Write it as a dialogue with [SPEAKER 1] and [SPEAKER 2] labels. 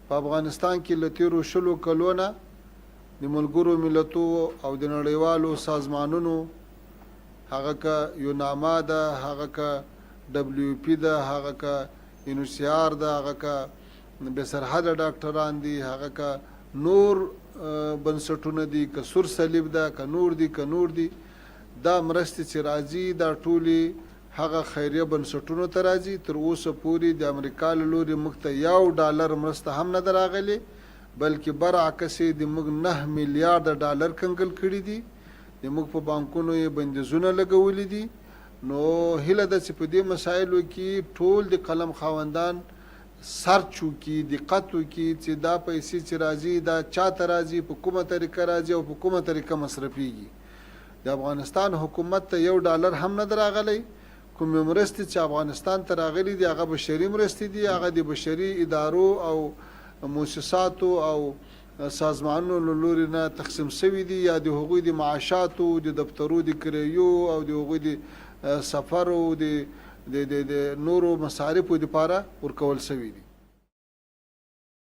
[SPEAKER 1] په افغانستان کې له تیرو 20 کلونه د ملګرو ملتو او د نړیوالو سازمانونو هغه که یوناما ده، هغه که WP ده، هغه که UNHCR ده، هغه که بسرحده ډاکټران دي، هغه که نور بنسټونه دي، که سور صلیب ده، که نور دي، که نور دي، دا مرستې چې راځي دا ټولې هغه خیریه بنسټونو ته راځي. تر اوسه پورې د امریکا له لورې موږ ته $1 مرسته هم نه ده راغلې، بلکې برعکس یې د موږ 9 میلیارده ډالر کنګل کړي دي، د موږ په بانکونو یې بندیزونه لګولي دي. نو هیله ده چې په دې مسایلو کې ټول د قلم خاوندان سرچ وکړي، دقت وکړي چې دا پیسې چې راځي دا چا ته راځي، په کومه طریقه راځي او په کومه طریقه مصرفیږي. د افغانستان حکومت ته $1 هم نه ده راغلی. کومې مرستې چې افغانستان ته راغلي دي هغه بشري مرستې دي، هغه د بشري ادارو او مؤسساتو او سازمانونو له لورې نه تقسیم شوي دي، یا د هغوی د معاشاتو، د دفترو د کریو او د هغوی د سفر او د نورو مصارفو لپاره ورکول شوي دي.